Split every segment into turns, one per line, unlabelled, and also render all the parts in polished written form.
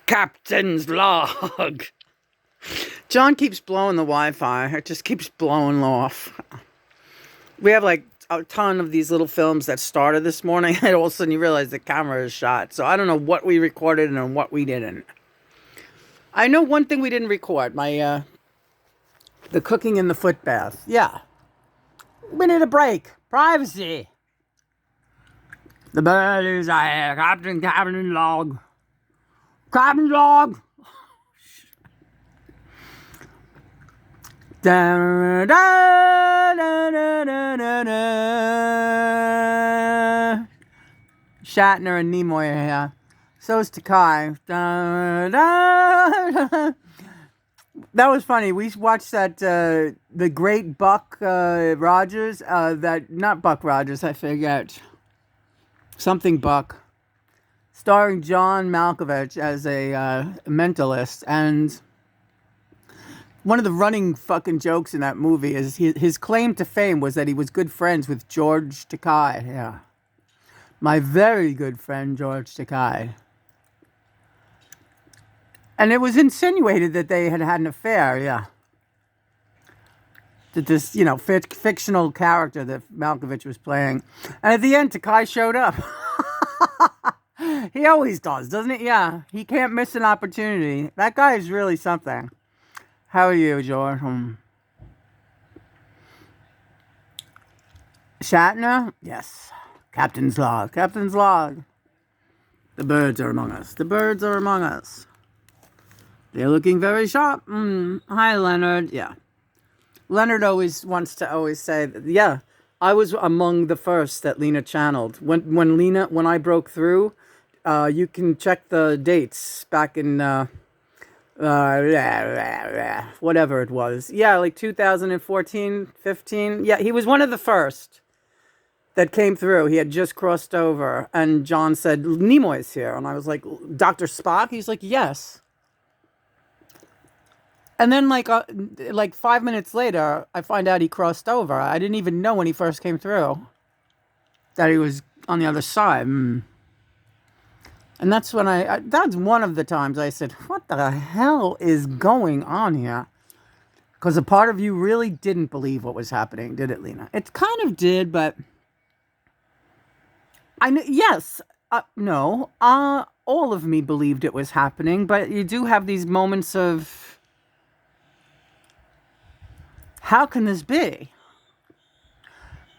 Captain's log. John keeps blowing the Wi-Fi. It just keeps blowing off. We have like a ton of these little films that started this morning, and all of a sudden you realize the camera is shot. So I don't know what we recorded and what we didn't. I know one thing we didn't record. The cooking in the foot bath. Yeah. We need a break. Privacy. The bird is here. Captain log. Captain log. Da, da, da, da, da, da, da. Shatner and Nimoy are here. So is Takai. Da, da, da. That was funny. We watched that, the great Buck Rogers, not Buck Rogers, I forget. Something Buck. Starring John Malkovich as a mentalist. And one of the running fucking jokes in that movie is his claim to fame was that he was good friends with George Takei. Yeah. My very good friend, George Takei. And it was insinuated that they had an affair, yeah. That this, fictional character that Malkovich was playing. And at the end, Takei showed up. He always does, doesn't he? Yeah, he can't miss an opportunity. That guy is really something. How are you, George? Shatner? Yes. Captain's log. Captain's log. The birds are among us. The birds are among us. They're looking very sharp. Hi, Leonard. Yeah. Leonard always wants to say, that, yeah, I was among the first that Lena channeled. When I broke through, you can check the dates back in, whatever it was. Yeah, like 2014, 15. Yeah, he was one of the first that came through. He had just crossed over. And John said, Nimoy's here. And I was like, Dr. Spock? He's like, yes. And then, like 5 minutes later, I find out he crossed over. I didn't even know when he first came through that he was on the other side. And that's when that's one of the times I said, what the hell is going on here? Because a part of you really didn't believe what was happening, did it, Lena? It kind of did, but no. All of me believed it was happening, but you do have these moments of, how can this be?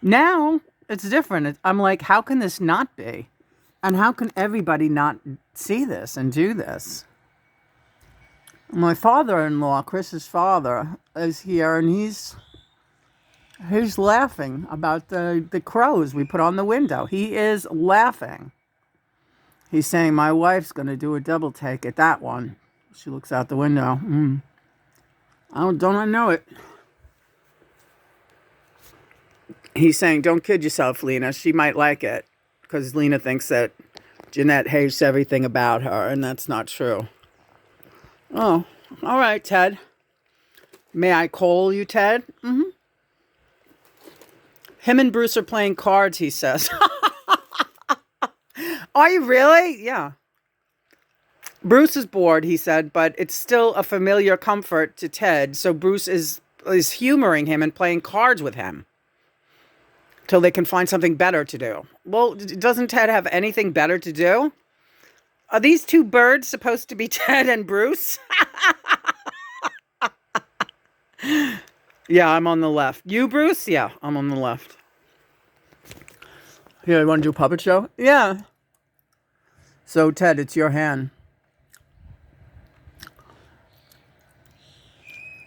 Now, it's different. I'm like, how can this not be? And how can everybody not see this and do this? My father-in-law, Chris's father, is here, and he's laughing about the crows we put on the window. He is laughing. He's saying, my wife's going to do a double take at that one. She looks out the window. Don't I know it? He's saying, don't kid yourself, Lena. She might like it. Because Lena thinks that Jeanette hates everything about her. And that's not true. Oh, all right, Ted. May I call you Ted? Mm-hmm. Him and Bruce are playing cards, he says. Are you really? Yeah. Bruce is bored, he said, but it's still a familiar comfort to Ted. So Bruce is humoring him and playing cards with him till they can find something better to do. Well, doesn't Ted have anything better to do? Are these two birds supposed to be Ted and Bruce? Yeah, I'm on the left. You, Bruce? Yeah, I'm on the left. Here, you want to do a puppet show? Yeah. So, Ted, it's your hand.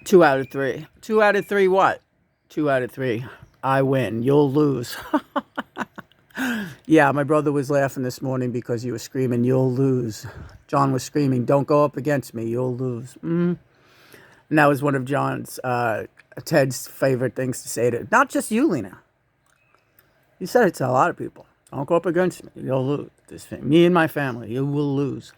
2 out of 3. 2 out of 3 what? 2 out of 3. I win. You'll lose. Yeah, my brother was laughing this morning because you were screaming, you'll lose. John was screaming, don't go up against me, you'll lose. And that was one of Ted's favorite things to say to, not just you, Lena. He said it to a lot of people. Don't go up against me, you'll lose. Me and my family, you will lose.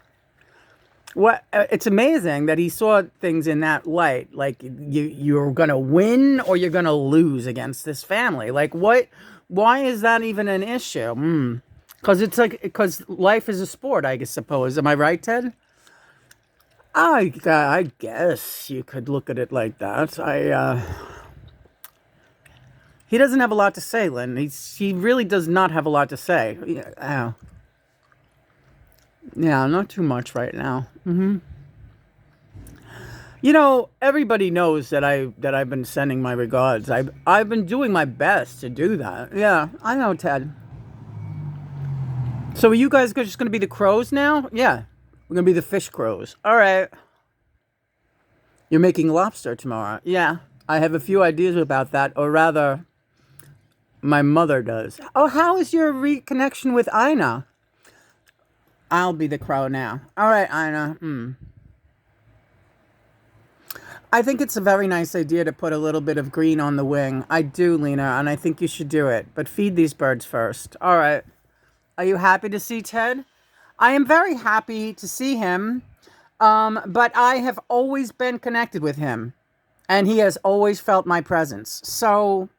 It's amazing that he saw things in that light. Like, you're going to win or you're going to lose against this family. Like, what? Why is that even an issue? Because life is a sport, I suppose. Am I right, Ted? I guess you could look at it like that. He doesn't have a lot to say, Lynn. He really does not have a lot to say. Yeah, not too much right now. You know, everybody knows that I've been sending my regards. I've been doing my best to do that. Yeah, I know, Ted. So are you guys just going to be the crows now? Yeah, we're going to be the fish crows. All right. You're making lobster tomorrow. Yeah, I have a few ideas about that, or rather, my mother does. Oh, how is your reconnection with AINA? I'll be the crow now. All right, AINA. I think it's a very nice idea to put a little bit of green on the wing. I do, Lena, and I think you should do it. But feed these birds first. All right. Are you happy to see Ted? I am very happy to see him, but I have always been connected with him, and he has always felt my presence. So,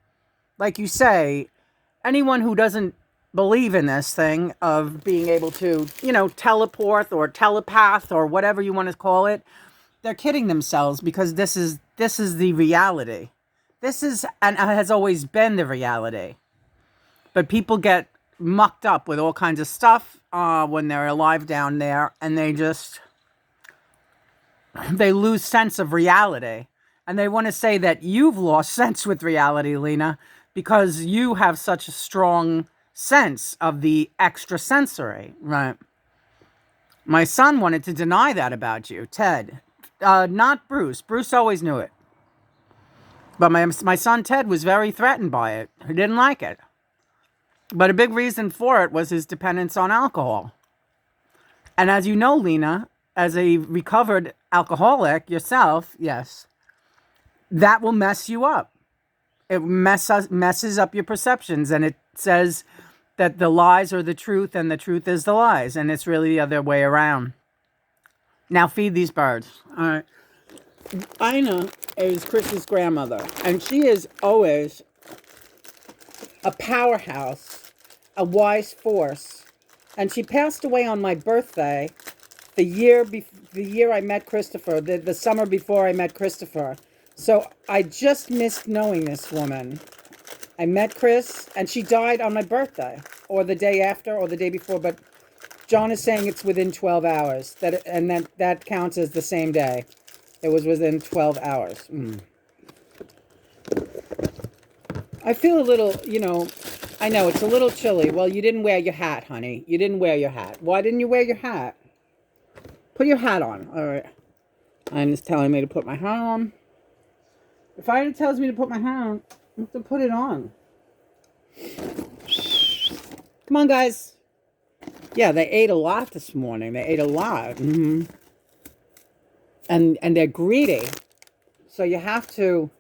like you say, anyone who doesn't believe in this thing of being able to, teleport or telepath or whatever you want to call it, they're kidding themselves, because this is the reality. This is, and has always been, the reality. But people get mucked up with all kinds of stuff when they're alive down there, and they lose sense of reality. And they want to say that you've lost sense with reality, Lena, because you have such a strong sense of the extrasensory, right? My son wanted to deny that about you, Ted. Not Bruce. Bruce always knew it. But my son Ted was very threatened by it. He didn't like it. But a big reason for it was his dependence on alcohol. And as you know, Lena, as a recovered alcoholic yourself, yes, that will mess you up. It messes up your perceptions, and it says that the lies are the truth and the truth is the lies, and it's really the other way around. Now feed these birds. All right. Ina is Chris's grandmother, and she is always a powerhouse, a wise force, and she passed away on my birthday, the year I met Christopher, the summer before I met Christopher. So I just missed knowing this woman. I met Chris, and she died on my birthday, or the day after, or the day before, but John is saying it's within 12 hours, that counts as the same day. It was within 12 hours. I feel a little, I know it's a little chilly. Well, you didn't wear your hat, honey. You didn't wear your hat. Why didn't you wear your hat? Put your hat on. All right. Ina's telling me to put my hat on. If Ina tells me to put my hat on, I have to put it on. Come on, guys. Yeah, they ate a lot this morning. They ate a lot. And they're greedy. So you have to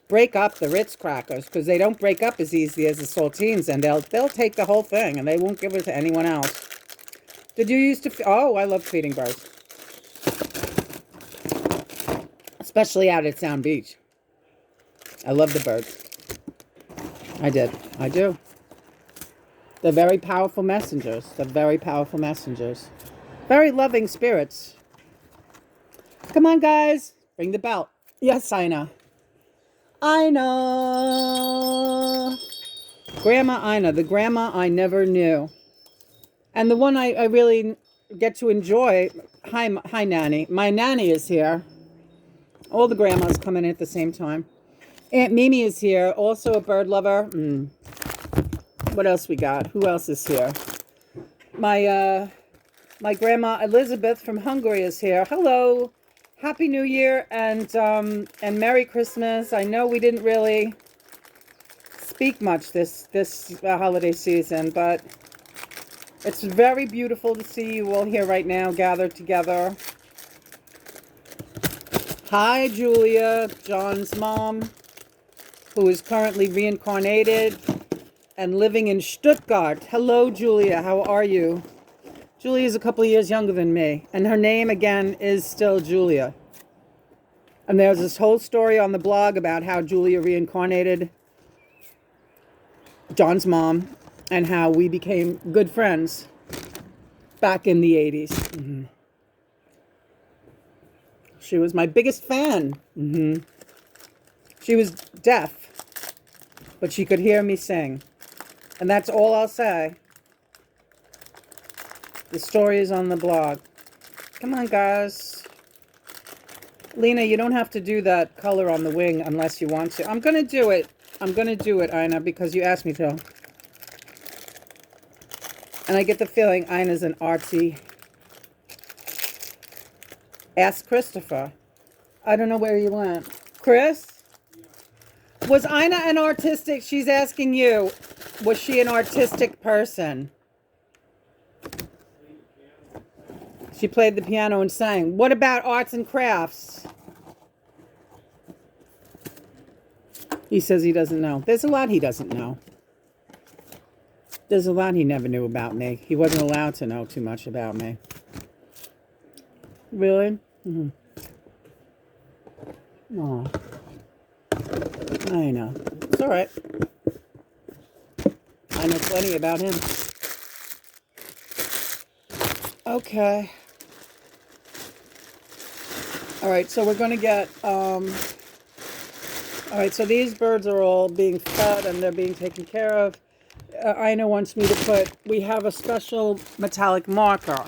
break up the Ritz crackers, because they don't break up as easy as the saltines, and they'll take the whole thing, and they won't give it to anyone else. Did you used to... Oh, I love feeding birds. Especially out at Sound Beach. I love the birds. I do. They're very powerful messengers. Very loving spirits. Come on, guys. Ring the bell. Yes, Ina. Ina. Grandma Ina. The grandma I never knew. And the one I really get to enjoy. Hi, Nanny. My nanny is here. All the grandmas come in at the same time. Aunt Mimi is here. Also a bird lover. What else we got? Who else is here? My grandma Elizabeth from Hungary is here. Hello. Happy New Year and Merry Christmas. I know we didn't really speak much this holiday season, but it's very beautiful to see you all here right now, gathered together. Hi, Julia, John's mom, who is currently reincarnated and living in Stuttgart. Hello, Julia. How are you? Julia is a couple of years younger than me, and her name, again, is still Julia. And there's this whole story on the blog about how Julia reincarnated John's mom and how we became good friends back in the 80s. She was my biggest fan. She was deaf, but she could hear me sing. And that's all I'll say. The story is on the blog. Come on, guys. Lena, you don't have to do that color on the wing unless you want to. I'm going to do it. I'm going to do it, Aina, because you asked me to. And I get the feeling Aina's an artsy. Ask Christopher. I don't know where you went. Chris? Was Aina an artistic? She's asking you. Was she an artistic person? She played the piano and sang. What about arts and crafts? He says he doesn't know. There's a lot he doesn't know. There's a lot he never knew about me. He wasn't allowed to know too much about me. Really? Aw. I know. It's all right. I know plenty about him. Okay. All right, so we're going to get... all right, so these birds are all being fed and they're being taken care of. Aina wants me to put... We have a special metallic marker